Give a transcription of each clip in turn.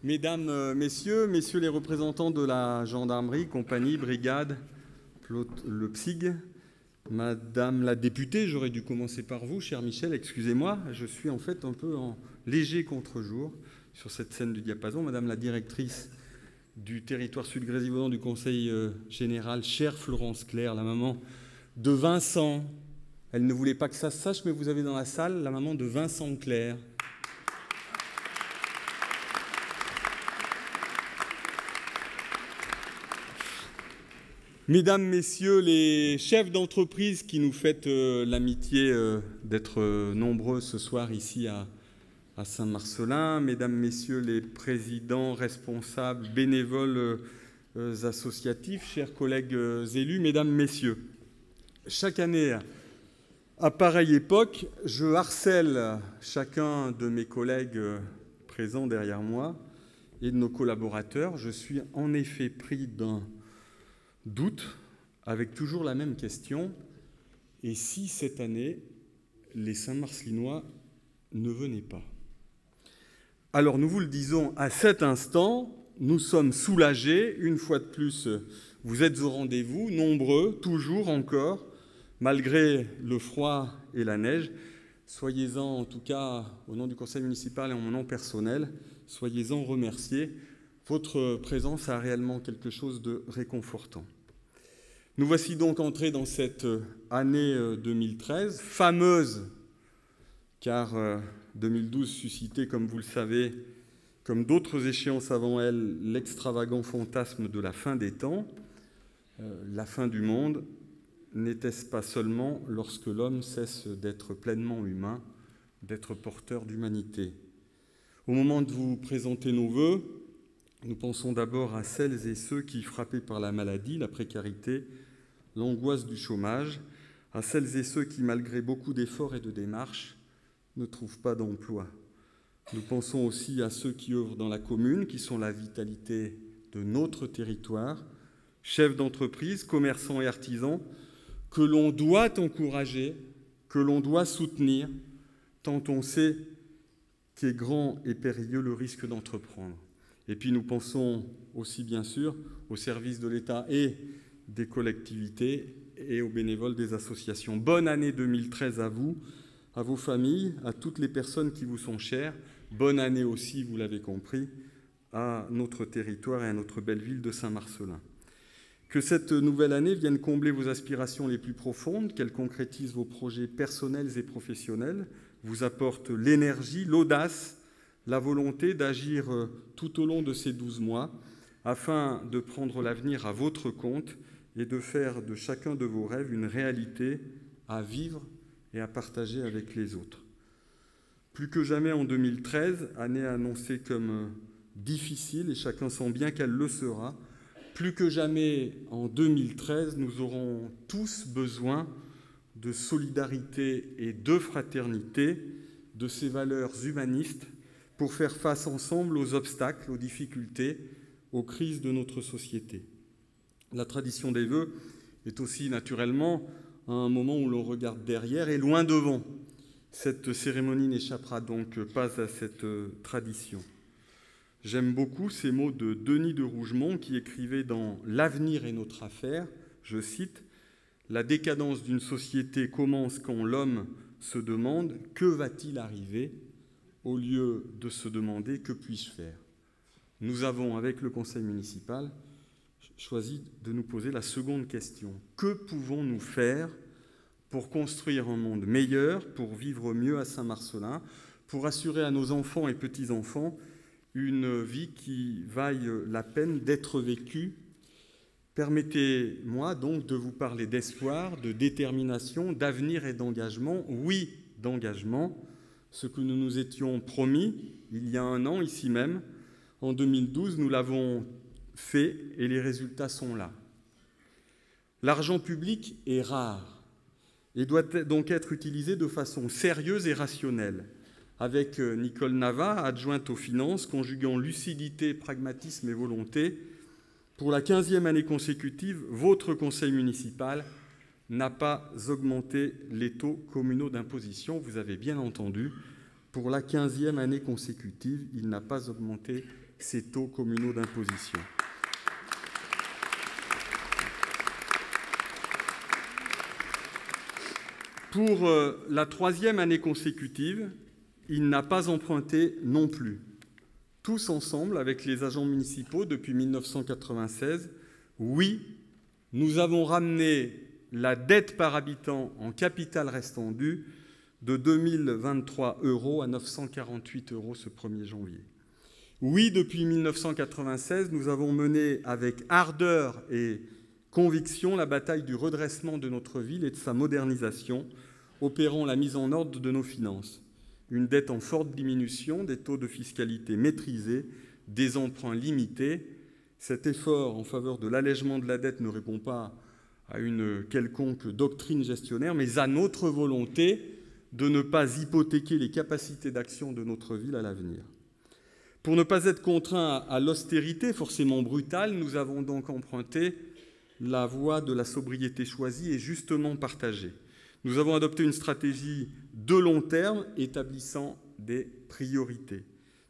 Mesdames, messieurs les représentants de la gendarmerie, compagnie, brigade, le PSIG, Madame la députée, j'aurais dû commencer par vous, cher Michel, excusez-moi, je suis en fait un peu en léger contre-jour sur cette scène du diapason. Madame la directrice du territoire sud-grésivaudan du Conseil général, chère Florence Claire, la maman de Vincent. Elle ne voulait pas que ça se sache, mais vous avez dans la salle la maman de Vincent Claire. Mesdames, Messieurs les chefs d'entreprise qui nous faites l'amitié d'être nombreux ce soir ici à Saint-Marcellin, Mesdames, Messieurs les présidents, responsables, bénévoles associatifs, chers collègues élus, Mesdames, Messieurs, chaque année, à pareille époque, je harcèle chacun de mes collègues présents derrière moi et de nos collaborateurs. Je suis en effet pris d'un doute, avec toujours la même question. Et si cette année, les Saint-Marcelinois ne venaient pas? Alors nous vous le disons à cet instant, nous sommes soulagés. Une fois de plus, vous êtes au rendez-vous, nombreux, toujours encore, malgré le froid et la neige. Soyez-en, en tout cas, au nom du conseil municipal et en mon nom personnel, soyez-en remerciés. Votre présence a réellement quelque chose de réconfortant. Nous voici donc entrés dans cette année 2013, fameuse, car 2012 suscitait, comme vous le savez, comme d'autres échéances avant elle, l'extravagant fantasme de la fin des temps. La fin du monde, n'était-ce pas seulement lorsque l'homme cesse d'être pleinement humain, d'être porteur d'humanité? Au moment de vous présenter nos vœux, nous pensons d'abord à celles et ceux qui, frappés par la maladie, la précarité, l'angoisse du chômage, à celles et ceux qui, malgré beaucoup d'efforts et de démarches, ne trouvent pas d'emploi. Nous pensons aussi à ceux qui œuvrent dans la commune, qui sont la vitalité de notre territoire, chefs d'entreprise, commerçants et artisans, que l'on doit encourager, que l'on doit soutenir, tant on sait qu'est grand et périlleux le risque d'entreprendre. Et puis nous pensons aussi, bien sûr, aux services de l'État et des collectivités et aux bénévoles des associations. Bonne année 2013 à vous, à vos familles, à toutes les personnes qui vous sont chères. Bonne année aussi, vous l'avez compris, à notre territoire et à notre belle ville de Saint-Marcellin. Que cette nouvelle année vienne combler vos aspirations les plus profondes, qu'elle concrétise vos projets personnels et professionnels, vous apporte l'énergie, l'audace, la volonté d'agir tout au long de ces 12 mois afin de prendre l'avenir à votre compte et de faire de chacun de vos rêves une réalité à vivre et à partager avec les autres. Plus que jamais en 2013, année annoncée comme difficile, et chacun sent bien qu'elle le sera, plus que jamais en 2013, nous aurons tous besoin de solidarité et de fraternité, de ces valeurs humanistes, pour faire face ensemble aux obstacles, aux difficultés, aux crises de notre société. La tradition des vœux est aussi naturellement un moment où l'on regarde derrière et loin devant. Cette cérémonie n'échappera donc pas à cette tradition. J'aime beaucoup ces mots de Denis de Rougemont qui écrivait dans « L'avenir est notre affaire », je cite, « La décadence d'une société commence quand l'homme se demande « Que va-t-il arriver ?» au lieu de se demander « Que puis-je faire ?» Nous avons, avec le conseil municipal, choisi de nous poser la seconde question. Que pouvons-nous faire pour construire un monde meilleur, pour vivre mieux à Saint-Marcellin, pour assurer à nos enfants et petits-enfants une vie qui vaille la peine d'être vécue? Permettez-moi donc de vous parler d'espoir, de détermination, d'avenir et d'engagement. Oui, d'engagement, ce que nous nous étions promis il y a un an, ici même. En 2012, nous l'avons fait et les résultats sont là. L'argent public est rare et doit donc être utilisé de façon sérieuse et rationnelle. Avec Nicole Nava, adjointe aux finances, conjuguant lucidité, pragmatisme et volonté, pour la 15e année consécutive, votre conseil municipal n'a pas augmenté les taux communaux d'imposition. Vous avez bien entendu, pour la 15e année consécutive, il n'a pas augmenté ces taux communaux d'imposition. Pour la troisième année consécutive, il n'a pas emprunté non plus. Tous ensemble, avec les agents municipaux depuis 1996, oui, nous avons ramené la dette par habitant en capital restant dû de 2023 € à 948 € ce 1er janvier. Oui, depuis 1996, nous avons mené avec ardeur et conviction la bataille du redressement de notre ville et de sa modernisation, opérant la mise en ordre de nos finances. Une dette en forte diminution, des taux de fiscalité maîtrisés, des emprunts limités. Cet effort en faveur de l'allègement de la dette ne répond pas à une quelconque doctrine gestionnaire, mais à notre volonté de ne pas hypothéquer les capacités d'action de notre ville à l'avenir. Pour ne pas être contraints à l'austérité forcément brutale, nous avons donc emprunté la voie de la sobriété choisie et justement partagée. Nous avons adopté une stratégie de long terme établissant des priorités.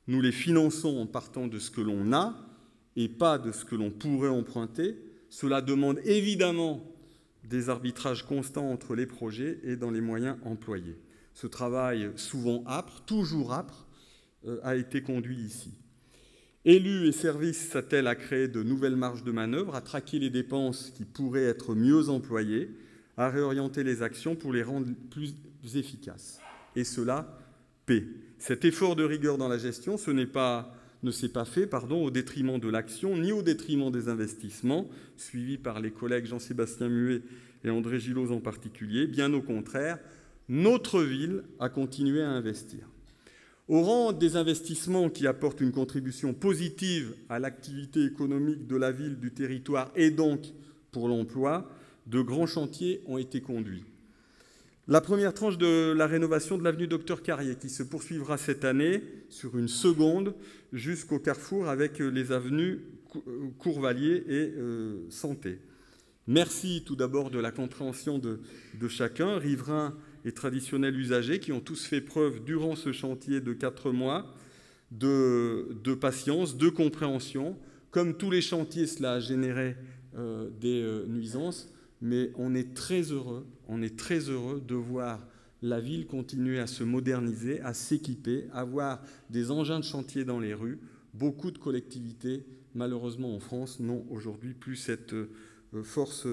Nous les finançons en partant de ce que l'on a et pas de ce que l'on pourrait emprunter. Cela demande évidemment des arbitrages constants entre les projets et dans les moyens employés. Ce travail, souvent âpre, toujours âpre, a été conduit ici. Élus et services s'attellent à créer de nouvelles marges de manœuvre, à traquer les dépenses qui pourraient être mieux employées, à réorienter les actions pour les rendre plus efficaces. Et cela paie. Cet effort de rigueur dans la gestion, ne s'est pas fait au détriment de l'action, ni au détriment des investissements, suivis par les collègues Jean-Sébastien Muet et André Gillot en particulier. Bien au contraire, notre ville a continué à investir. Au rang des investissements qui apportent une contribution positive à l'activité économique de la ville, du territoire et donc pour l'emploi, de grands chantiers ont été conduits. La première tranche de la rénovation de l'avenue Docteur-Carrier, qui se poursuivra cette année sur une seconde jusqu'au carrefour avec les avenues Courvalier et Santé. Merci tout d'abord de la compréhension de chacun, riverains et traditionnels usagers, qui ont tous fait preuve durant ce chantier de 4 mois de patience, de compréhension. Comme tous les chantiers, cela a généré des nuisances. Mais on est très heureux de voir la ville continuer à se moderniser, à s'équiper, à avoir des engins de chantier dans les rues. Beaucoup de collectivités, malheureusement en France, n'ont aujourd'hui plus cette force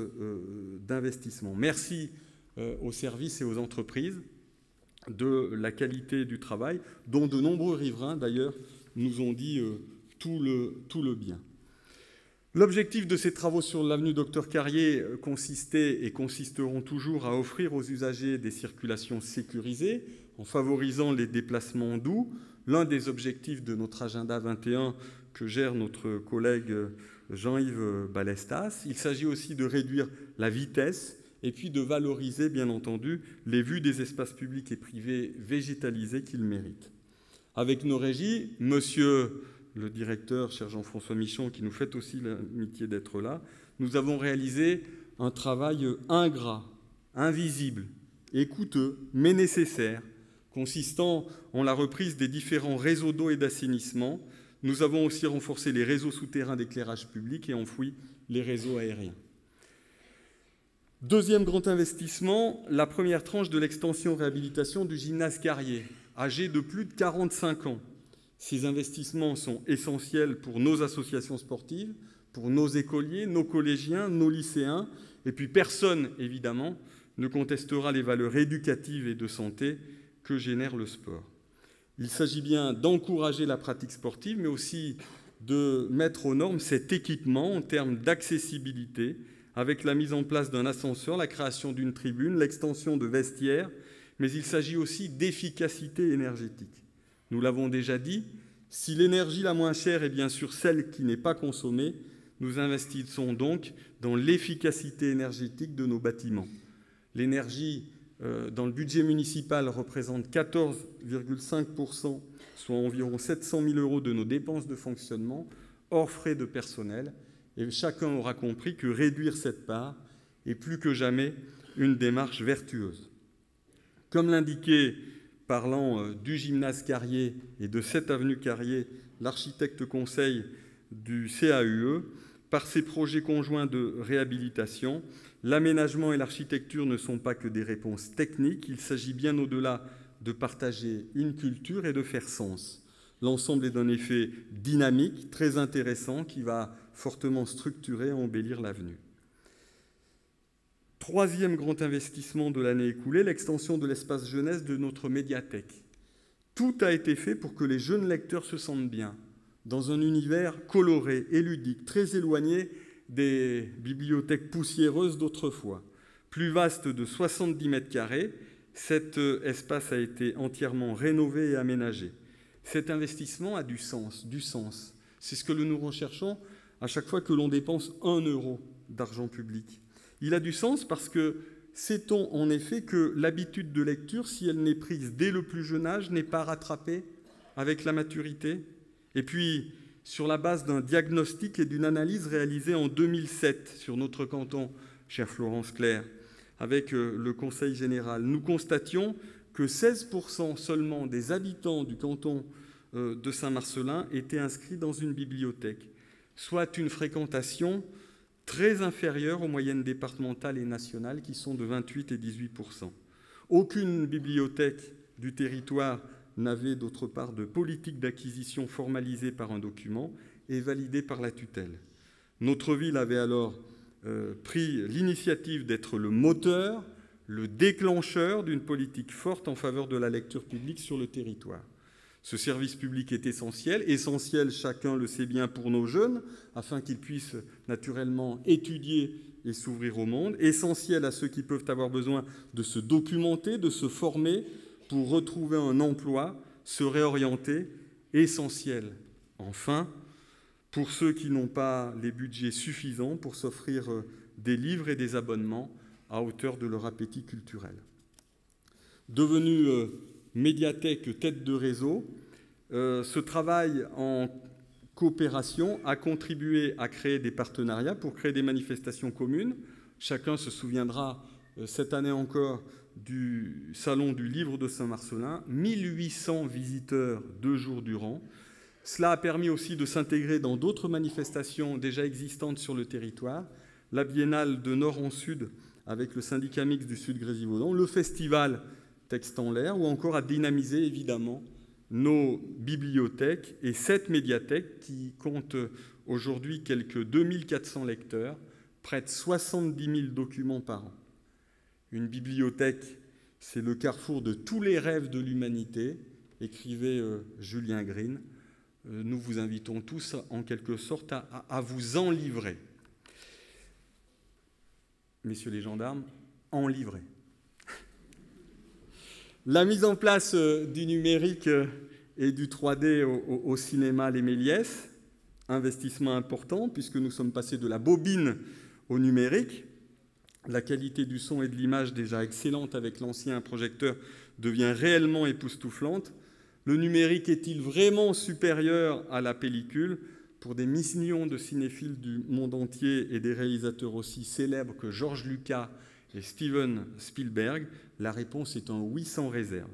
d'investissement. Merci aux services et aux entreprises de la qualité du travail, dont de nombreux riverains, d'ailleurs, nous ont dit tout le bien. L'objectif de ces travaux sur l'avenue Docteur-Carrier consistait et consisteront toujours à offrir aux usagers des circulations sécurisées en favorisant les déplacements doux, l'un des objectifs de notre agenda 21 que gère notre collègue Jean-Yves Balestas. Il s'agit aussi de réduire la vitesse et puis de valoriser, bien entendu, les vues des espaces publics et privés végétalisés qu'ils méritent. Avec nos régies, monsieur le directeur, cher Jean-François Michon, qui nous fait aussi l'amitié d'être là, nous avons réalisé un travail ingrat, invisible et coûteux, mais nécessaire, consistant en la reprise des différents réseaux d'eau et d'assainissement. Nous avons aussi renforcé les réseaux souterrains d'éclairage public et enfoui les réseaux aériens. Deuxième grand investissement, la première tranche de l'extension-réhabilitation du gymnase Carrier, âgé de plus de 45 ans. Ces investissements sont essentiels pour nos associations sportives, pour nos écoliers, nos collégiens, nos lycéens. Et puis personne, évidemment, ne contestera les valeurs éducatives et de santé que génère le sport. Il s'agit bien d'encourager la pratique sportive, mais aussi de mettre aux normes cet équipement en termes d'accessibilité, avec la mise en place d'un ascenseur, la création d'une tribune, l'extension de vestiaires, mais il s'agit aussi d'efficacité énergétique. Nous l'avons déjà dit, si l'énergie la moins chère est bien sûr celle qui n'est pas consommée, nous investissons donc dans l'efficacité énergétique de nos bâtiments. L'énergie, dans le budget municipal, représente 14,5%, soit environ 700 000 € de nos dépenses de fonctionnement, hors frais de personnel. Et chacun aura compris que réduire cette part est plus que jamais une démarche vertueuse. Comme l'indiquait, parlant du gymnase Carrier et de cette avenue Carrier, l'architecte conseil du CAUE, par ses projets conjoints de réhabilitation. L'aménagement et l'architecture ne sont pas que des réponses techniques, il s'agit bien au-delà de partager une culture et de faire sens. L'ensemble est d'un effet dynamique, très intéressant, qui va fortement structurer et embellir l'avenue. Troisième grand investissement de l'année écoulée, l'extension de l'espace jeunesse de notre médiathèque. Tout a été fait pour que les jeunes lecteurs se sentent bien, dans un univers coloré et ludique, très éloigné des bibliothèques poussiéreuses d'autrefois. Plus vaste de 70 mètres carrés, cet espace a été entièrement rénové et aménagé. Cet investissement a du sens. C'est ce que nous recherchons à chaque fois que l'on dépense 1 euro d'argent public. Il a du sens parce que sait-on en effet que l'habitude de lecture, si elle n'est prise dès le plus jeune âge, n'est pas rattrapée avec la maturité? Et puis, sur la base d'un diagnostic et d'une analyse réalisée en 2007 sur notre canton, chère Florence Clerc, avec le Conseil général, nous constations que 16% seulement des habitants du canton de Saint-Marcellin étaient inscrits dans une bibliothèque, soit une fréquentation très inférieure aux moyennes départementales et nationales qui sont de 28 et 18%. Aucune bibliothèque du territoire n'avait d'autre part de politique d'acquisition formalisée par un document et validée par la tutelle. Notre ville avait alors pris l'initiative d'être le moteur, le déclencheur d'une politique forte en faveur de la lecture publique sur le territoire. Ce service public est essentiel, chacun le sait bien, pour nos jeunes, afin qu'ils puissent naturellement étudier et s'ouvrir au monde, essentiel à ceux qui peuvent avoir besoin de se documenter, de se former pour retrouver un emploi, se réorienter, essentiel, enfin, pour ceux qui n'ont pas les budgets suffisants pour s'offrir des livres et des abonnements à hauteur de leur appétit culturel. Devenue médiathèque tête de réseau, ce travail en coopération a contribué à créer des partenariats pour créer des manifestations communes. Chacun se souviendra cette année encore du Salon du Livre de Saint-Marcellin, 1800 visiteurs 2 jours durant. Cela a permis aussi de s'intégrer dans d'autres manifestations déjà existantes sur le territoire, la Biennale de Nord en Sud avec le syndicat mixte du Sud Grésivaudan, le festival Texte en l'air, ou encore à dynamiser évidemment nos bibliothèques et cette médiathèque qui compte aujourd'hui quelques 2400 lecteurs, près de 70 000 documents par an. Une bibliothèque, c'est le carrefour de tous les rêves de l'humanité, écrivait Julien Green. Nous vous invitons tous en quelque sorte à vous en livrer. Messieurs les gendarmes, en livrer. La mise en place du numérique et du 3D au cinéma Les Méliès, investissement important puisque nous sommes passés de la bobine au numérique. La qualité du son et de l'image, déjà excellente avec l'ancien projecteur, devient réellement époustouflante. Le numérique est-il vraiment supérieur à la pellicule? Pour des millions de cinéphiles du monde entier et des réalisateurs aussi célèbres que George Lucas et Steven Spielberg, la réponse est un oui sans réserve.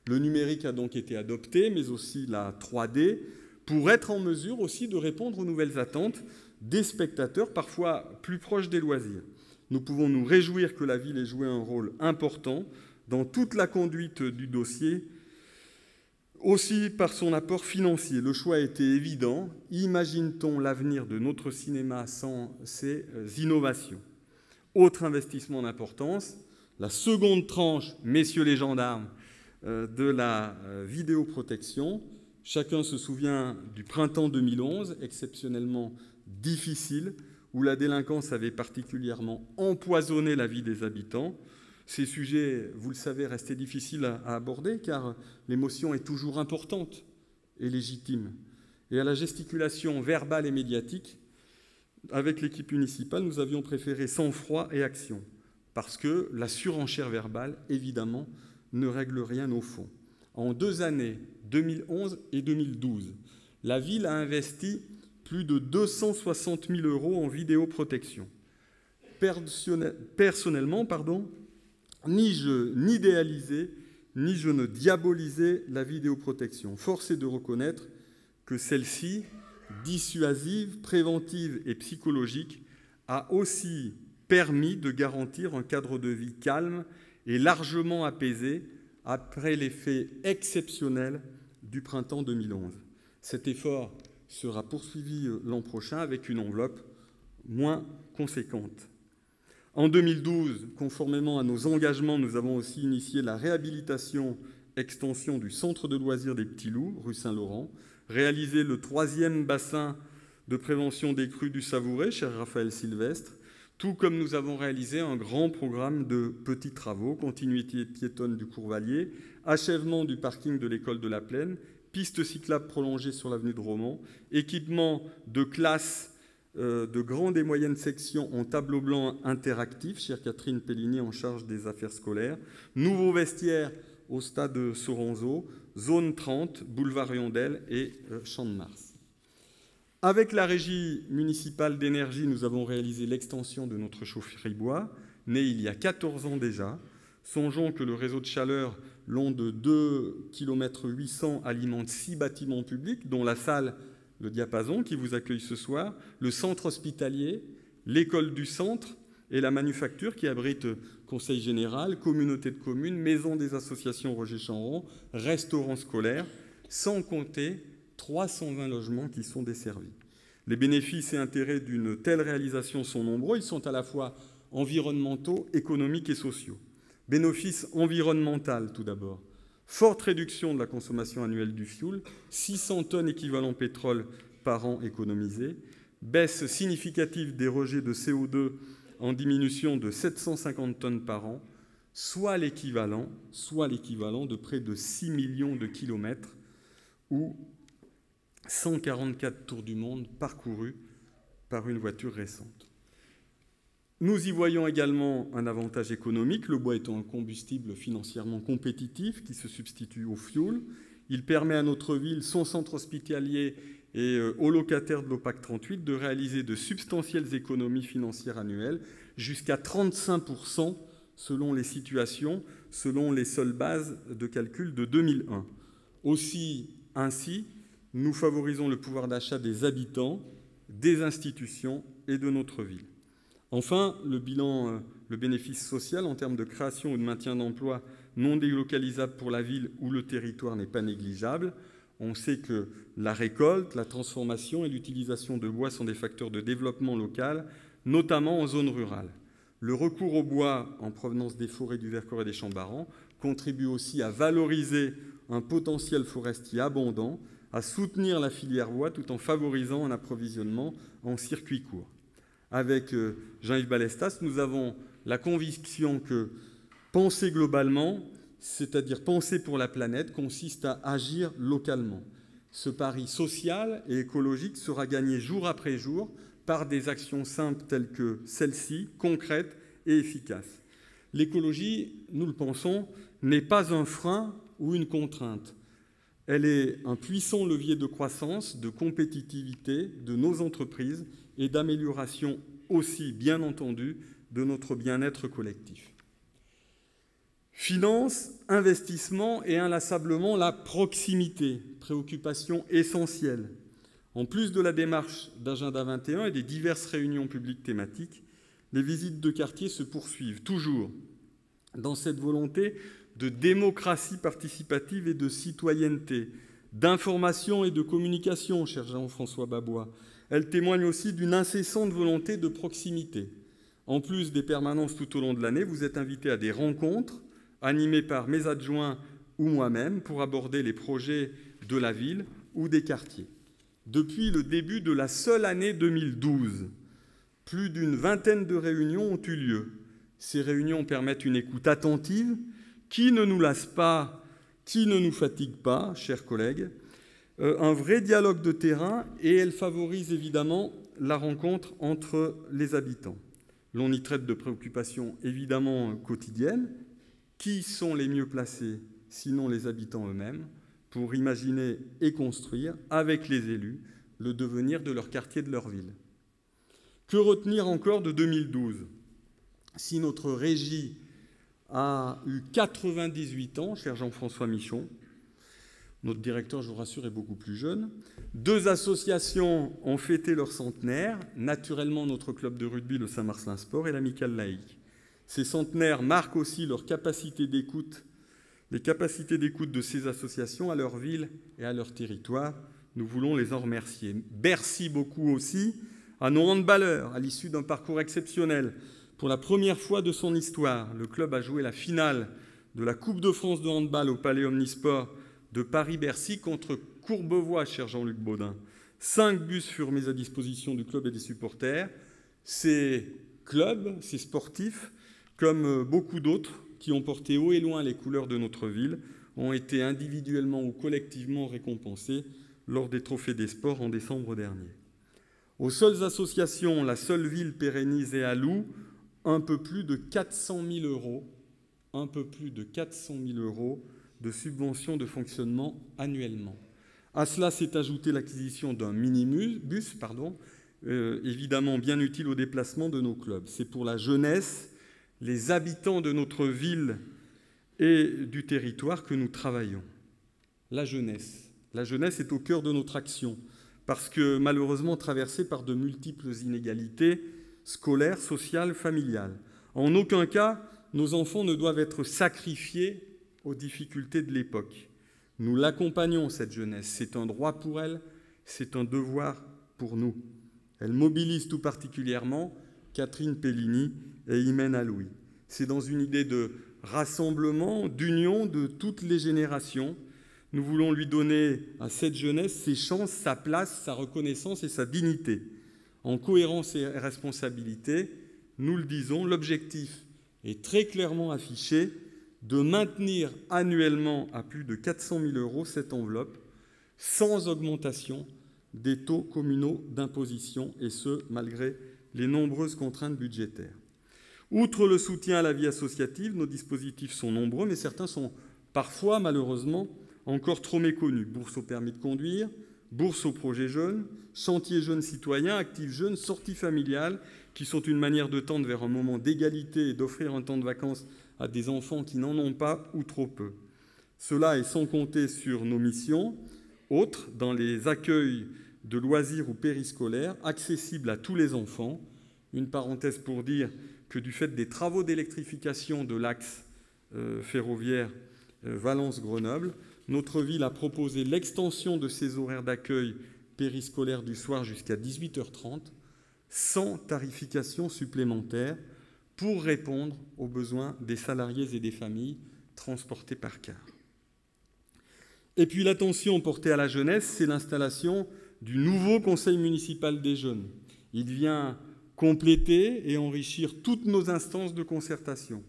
Le numérique a donc été adopté, mais aussi la 3D, pour être en mesure aussi de répondre aux nouvelles attentes des spectateurs, parfois plus proches des loisirs. Nous pouvons nous réjouir que la ville ait joué un rôle important dans toute la conduite du dossier, aussi par son apport financier. Le choix a été évident. Imagine-t-on l'avenir de notre cinéma sans ces innovations? Autre investissement d'importance, la seconde tranche, messieurs les gendarmes, de la vidéoprotection. Chacun se souvient du printemps 2011, exceptionnellement difficile, où la délinquance avait particulièrement empoisonné la vie des habitants. Ces sujets, vous le savez, restaient difficiles à aborder car l'émotion est toujours importante et légitime. Et à la gesticulation verbale et médiatique, avec l'équipe municipale, nous avions préféré sang-froid et action, parce que la surenchère verbale, évidemment, ne règle rien au fond. En 2 années, 2011 et 2012, la ville a investi plus de 260 000 € en vidéoprotection. Personnellement, ni je n'idéalisais, ni je ne diabolisais la vidéoprotection. Force est de reconnaître que celle-ci, dissuasive, préventive et psychologique, a aussi permis de garantir un cadre de vie calme et largement apaisé après l'effet exceptionnel du printemps 2011. Cet effort sera poursuivi l'an prochain avec une enveloppe moins conséquente. En 2012, conformément à nos engagements, nous avons aussi initié la réhabilitation extension du centre de loisirs des Petits Loups, rue Saint-Laurent, réalisé le 3e bassin de prévention des crues du Savouret, cher Raphaël Sylvestre, tout comme nous avons réalisé un grand programme de petits travaux, continuité piétonne du Courvalier, achèvement du parking de l'école de la Plaine, piste cyclable prolongée sur l'avenue de Romans, équipement de classes de grande et moyenne section en tableau blanc interactif, chère Catherine Pellini en charge des affaires scolaires, nouveaux vestiaires au stade Soranzo, zone 30, boulevard Yondel et Champ de Mars. Avec la régie municipale d'énergie, nous avons réalisé l'extension de notre chaufferie bois, née il y a 14 ans déjà. Songeons que le réseau de chaleur long de 2,8 km alimente 6 bâtiments publics, dont la salle Le Diapason, qui vous accueille ce soir, le centre hospitalier, l'école du centre et la manufacture, qui abrite conseil général, communauté de communes, maison des associations Roger Chanron, restaurant scolaire, sans compter 320 logements qui sont desservis. Les bénéfices et intérêts d'une telle réalisation sont nombreux. Ils sont à la fois environnementaux, économiques et sociaux. Bénéfice environnemental, tout d'abord. Forte réduction de la consommation annuelle du fioul, 600 tonnes équivalent pétrole par an économisées. Baisse significative des rejets de CO2 en diminution de 750 tonnes par an, soit l'équivalent de près de 6 millions de kilomètres ou 144 tours du monde parcourus par une voiture récente. Nous y voyons également un avantage économique, le bois étant un combustible financièrement compétitif qui se substitue au fioul. Il permet à notre ville, son centre hospitalier et aux locataires de l'OPAC 38 de réaliser de substantielles économies financières annuelles, jusqu'à 35% selon les situations, selon les seules bases de calcul de 2001. Ainsi, nous favorisons le pouvoir d'achat des habitants, des institutions et de notre ville. Enfin, le bénéfice social en termes de création ou de maintien d'emplois non délocalisables pour la ville ou le territoire n'est pas négligeable. On sait que la récolte, la transformation et l'utilisation de bois sont des facteurs de développement local, notamment en zone rurale. Le recours au bois en provenance des forêts du Vercors et des Champs-Barans contribue aussi à valoriser un potentiel forestier abondant, à soutenir la filière bois tout en favorisant un approvisionnement en circuit court. Avec Jean-Yves Balestas, nous avons la conviction que penser globalement, c'est-à-dire penser pour la planète, consiste à agir localement. Ce pari social et écologique sera gagné jour après jour par des actions simples telles que celle-ci, concrètes et efficaces. L'écologie, nous le pensons, n'est pas un frein ou une contrainte. Elle est un puissant levier de croissance, de compétitivité de nos entreprises et d'amélioration aussi, bien entendu, de notre bien-être collectif. Finance, investissement et inlassablement la proximité, préoccupation essentielle. En plus de la démarche d'Agenda 21 et des diverses réunions publiques thématiques, les visites de quartier se poursuivent toujours dans cette volonté de démocratie participative et de citoyenneté, d'information et de communication, cher Jean-François Babois. Elle témoigne aussi d'une incessante volonté de proximité. En plus des permanences tout au long de l'année, vous êtes invités à des rencontres animées par mes adjoints ou moi-même pour aborder les projets de la ville ou des quartiers. Depuis le début de la seule année 2012, plus d'une vingtaine de réunions ont eu lieu. Ces réunions permettent une écoute attentive qui ne nous lasse pas, qui ne nous fatigue pas, chers collègues, un vrai dialogue de terrain, et elles favorisent évidemment la rencontre entre les habitants. L'on y traite de préoccupations évidemment quotidiennes. Qui sont les mieux placés, sinon les habitants eux-mêmes, pour imaginer et construire, avec les élus, le devenir de leur quartier, de leur ville? Que retenir encore de 2012 ? Si notre régie a eu 98 ans, cher Jean-François Michon, Notre directeur, je vous rassure, est beaucoup plus jeune. 2 associations ont fêté leur centenaire. Naturellement, notre club de rugby, le Saint-Marcelin Sport, et l'Amicale laïque. Ces centenaires marquent aussi leur capacité d'écoute, les capacités d'écoute de ces associations à leur ville et à leur territoire. Nous voulons les en remercier. Merci beaucoup aussi à nos handballeurs. À l'issue d'un parcours exceptionnel, pour la première fois de son histoire, le club a joué la finale de la Coupe de France de handball au Palais Omnisport de Paris-Bercy contre Courbevoie, cher Jean-Luc Baudin. 5 bus furent mis à disposition du club et des supporters. Ces clubs, ces sportifs, comme beaucoup d'autres qui ont porté haut et loin les couleurs de notre ville, ont été individuellement ou collectivement récompensés lors des Trophées des sports en décembre dernier. Aux seules associations, la seule ville pérennise et alloue un peu plus de 400 000 € de subventions de fonctionnement annuellement. À cela s'est ajoutée l'acquisition d'un minibus, évidemment bien utile au déplacement de nos clubs. C'est pour la jeunesse, les habitants de notre ville et du territoire que nous travaillons. La jeunesse est au cœur de notre action, parce que malheureusement traversée par de multiples inégalités scolaires, sociales, familiales. En aucun cas, nos enfants ne doivent être sacrifiés aux difficultés de l'époque. Nous l'accompagnons, cette jeunesse. C'est un droit pour elle, c'est un devoir pour nous. Elle mobilise tout particulièrement Catherine Pellini et Imène Louis. C'est dans une idée de rassemblement, d'union de toutes les générations. Nous voulons lui donner à cette jeunesse ses chances, sa place, sa reconnaissance et sa dignité. En cohérence et responsabilité, nous le disons, l'objectif est très clairement affiché de maintenir annuellement à plus de 400 000 € cette enveloppe, sans augmentation des taux communaux d'imposition, et ce, malgré les nombreuses contraintes budgétaires. Outre le soutien à la vie associative, nos dispositifs sont nombreux, mais certains sont parfois, malheureusement, encore trop méconnus. Bourse au permis de conduire, bourse au projet jeune, chantier jeunes citoyens, actifs jeunes, sorties familiales, qui sont une manière de tendre vers un moment d'égalité et d'offrir un temps de vacances à des enfants qui n'en ont pas ou trop peu. Cela est sans compter sur nos missions autres dans les accueils de loisirs ou périscolaires accessibles à tous les enfants. Une parenthèse pour dire que du fait des travaux d'électrification de l'axe ferroviaire Valence-Grenoble, notre ville a proposé l'extension de ses horaires d'accueil périscolaire du soir jusqu'à 18h30, sans tarification supplémentaire, pour répondre aux besoins des salariés et des familles transportés par car. Et puis l'attention portée à la jeunesse, c'est l'installation du nouveau conseil municipal des jeunes. Il vient compléter et enrichir toutes nos instances de concertation.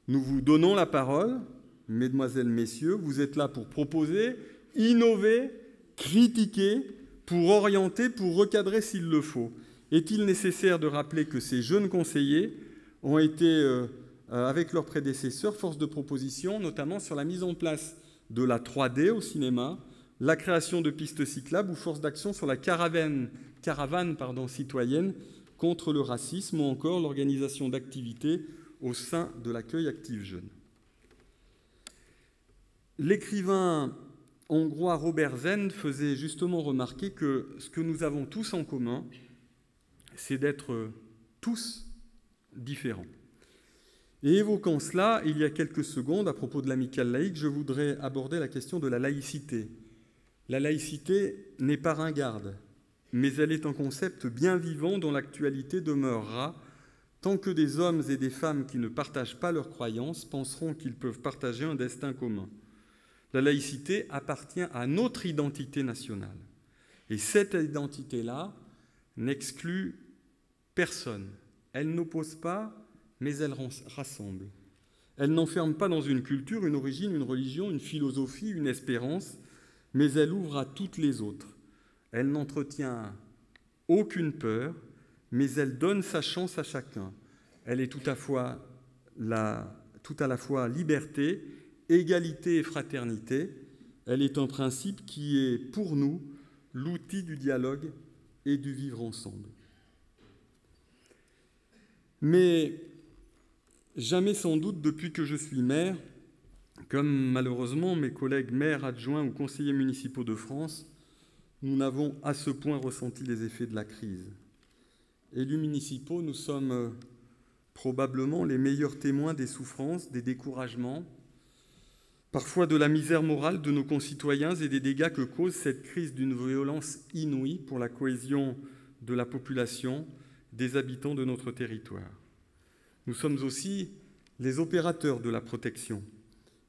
Nous vous donnons la parole, mesdemoiselles, messieurs, vous êtes là pour proposer, innover, critiquer, pour orienter, pour recadrer s'il le faut. Est-il nécessaire de rappeler que ces jeunes conseillers ont été, avec leurs prédécesseurs, force de proposition, notamment sur la mise en place de la 3D au cinéma, la création de pistes cyclables ou force d'action sur la caravane citoyenne contre le racisme, ou encore l'organisation d'activités au sein de l'accueil actif jeune. L'écrivain hongrois Robert Zend faisait justement remarquer que ce que nous avons tous en commun, c'est d'être tous différents. Et évoquant cela, il y a quelques secondes, à propos de l'amicale laïque, je voudrais aborder la question de la laïcité. La laïcité n'est pas ringarde, mais elle est un concept bien vivant dont l'actualité demeurera tant que des hommes et des femmes qui ne partagent pas leurs croyances penseront qu'ils peuvent partager un destin commun. La laïcité appartient à notre identité nationale. Et cette identité-là n'exclut personne. Elle n'oppose pas, mais elle rassemble. Elle n'enferme pas dans une culture, une origine, une religion, une philosophie, une espérance, mais elle ouvre à toutes les autres. Elle n'entretient aucune peur, mais elle donne sa chance à chacun. Elle est tout à la fois liberté, égalité et fraternité. Elle est un principe qui est, pour nous, l'outil du dialogue et du vivre ensemble. Mais jamais sans doute depuis que je suis maire, Comme malheureusement mes collègues maires, adjoints ou conseillers municipaux de France, nous n'avons à ce point ressenti les effets de la crise. Élus municipaux, nous sommes probablement les meilleurs témoins des souffrances, des découragements, parfois de la misère morale de nos concitoyens et des dégâts que cause cette crise d'une violence inouïe pour la cohésion de la population, des habitants de notre territoire. Nous sommes aussi les opérateurs de la protection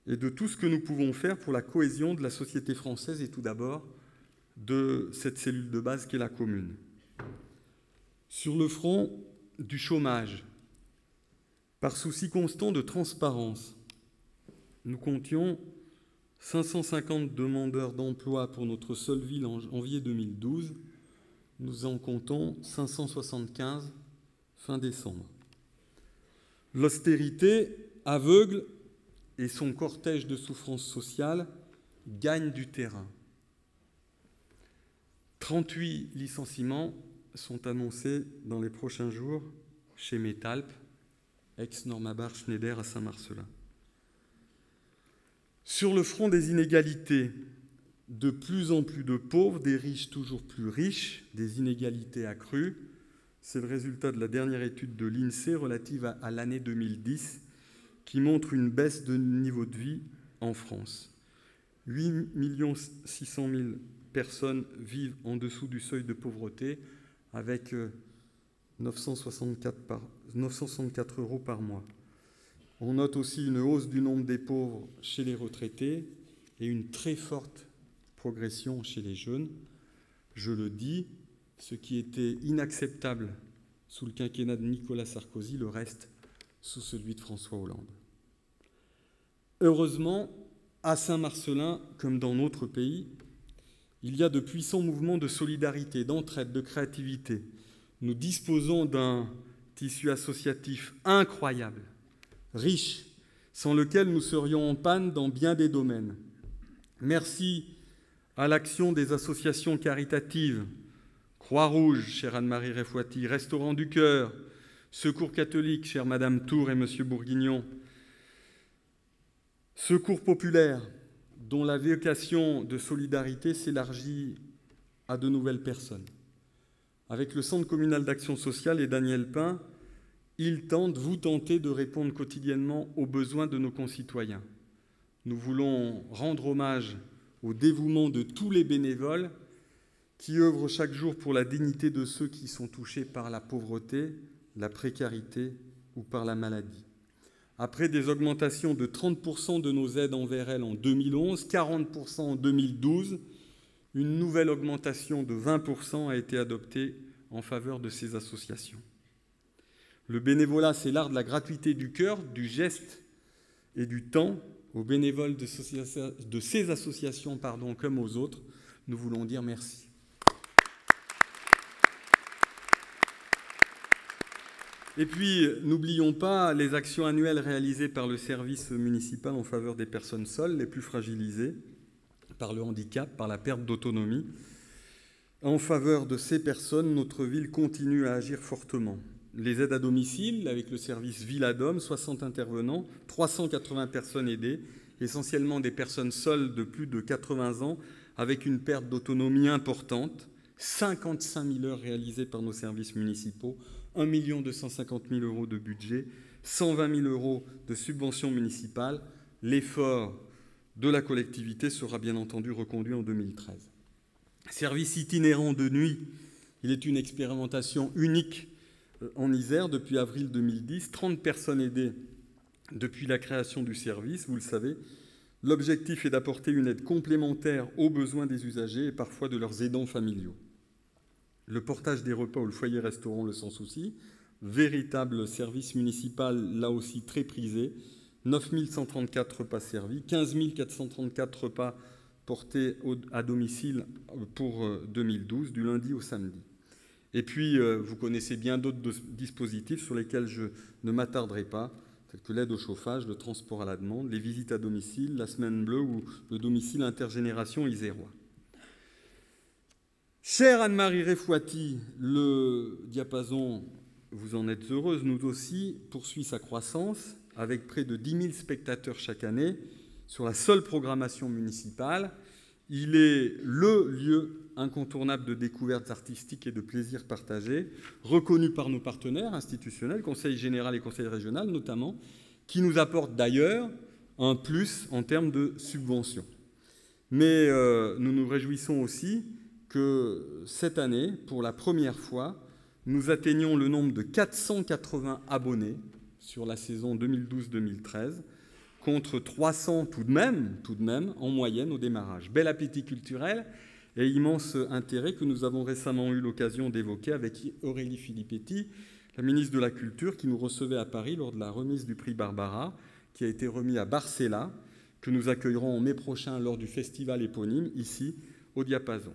et de tout ce que nous pouvons faire pour la cohésion de la société française et tout d'abord de cette cellule de base qu'est la commune. Sur le front du chômage, par souci constant de transparence, nous comptions 550 demandeurs d'emploi pour notre seule ville en janvier 2012. Nous en comptons 575 fin décembre. L'austérité aveugle et son cortège de souffrances sociales gagnent du terrain. 38 licenciements sont annoncés dans les prochains jours chez Metalp, ex-Norma Schneider à Saint-Marcellin. Sur le front des inégalités, de plus en plus de pauvres, des riches toujours plus riches, des inégalités accrues. C'est le résultat de la dernière étude de l'INSEE relative à l'année 2010 qui montre une baisse de niveau de vie en France. 8 600 000 personnes vivent en dessous du seuil de pauvreté avec 964 € par mois. On note aussi une hausse du nombre des pauvres chez les retraités et une très forte progression chez les jeunes. Je le dis, ce qui était inacceptable sous le quinquennat de Nicolas Sarkozy, le reste sous celui de François Hollande. Heureusement, à Saint-Marcellin, comme dans notre pays, il y a de puissants mouvements de solidarité, d'entraide, de créativité. Nous disposons d'un tissu associatif incroyable, riche, sans lequel nous serions en panne dans bien des domaines. Merci à l'action des associations caritatives, Croix-Rouge, chère Anne-Marie Refouati, Restaurant du Cœur, Secours catholique, chère Madame Tour et Monsieur Bourguignon, Secours populaire, dont la vocation de solidarité s'élargit à de nouvelles personnes. Avec le Centre communal d'action sociale et Daniel Pin, vous tentez de répondre quotidiennement aux besoins de nos concitoyens. Nous voulons rendre hommage au dévouement de tous les bénévoles qui œuvrent chaque jour pour la dignité de ceux qui sont touchés par la pauvreté, la précarité ou par la maladie. Après des augmentations de 30% de nos aides envers elles en 2011, 40% en 2012, une nouvelle augmentation de 20% a été adoptée en faveur de ces associations. Le bénévolat, c'est l'art de la gratuité du cœur, du geste et du temps. Aux bénévoles de ces associations, comme aux autres, nous voulons dire merci. Et puis, n'oublions pas les actions annuelles réalisées par le service municipal en faveur des personnes seules, les plus fragilisées, par le handicap, par la perte d'autonomie. En faveur de ces personnes, notre ville continue à agir fortement. Les aides à domicile, avec le service Villadom, 60 intervenants, 380 personnes aidées, essentiellement des personnes seules de plus de 80 ans, avec une perte d'autonomie importante, 55 000 heures réalisées par nos services municipaux, 1 250 000 € de budget, 120 000 € de subventions municipales. L'effort de la collectivité sera bien entendu reconduit en 2013. Service itinérant de nuit, il est une expérimentation unique en Isère depuis avril 2010, 30 personnes aidées depuis la création du service, vous le savez. L'objectif est d'apporter une aide complémentaire aux besoins des usagers et parfois de leurs aidants familiaux. Le portage des repas ou le foyer-restaurant le sans souci, véritable service municipal, là aussi très prisé, 9 134 repas servis, 15 434 repas portés à domicile pour 2012, du lundi au samedi. Et puis, vous connaissez bien d'autres dispositifs sur lesquels je ne m'attarderai pas, tels que l'aide au chauffage, le transport à la demande, les visites à domicile, la semaine bleue ou le domicile intergénération isérois. Chère Anne-Marie Refouati, le diapason, vous en êtes heureuse, nous aussi, poursuit sa croissance avec près de 10 000 spectateurs chaque année sur la seule programmation municipale. Il est le lieu incontournable de découvertes artistiques et de plaisirs partagés, reconnu par nos partenaires institutionnels, Conseil général et Conseil régional notamment, qui nous apportent d'ailleurs un plus en termes de subventions. Mais nous nous réjouissons aussi que cette année, pour la première fois, nous atteignions le nombre de 480 abonnés sur la saison 2012-2013, contre 300 tout de même, en moyenne au démarrage. Bel appétit culturel et immense intérêt que nous avons récemment eu l'occasion d'évoquer avec Aurélie Filippetti, la ministre de la Culture, qui nous recevait à Paris lors de la remise du prix Barbara, qui a été remis à Barcella, que nous accueillerons en mai prochain lors du festival éponyme, ici, au Diapason.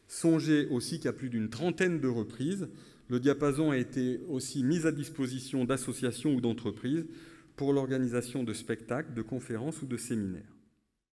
Songez aussi qu'à plus d'une trentaine de reprises, le Diapason a été aussi mis à disposition d'associations ou d'entreprises pour l'organisation de spectacles, de conférences ou de séminaires.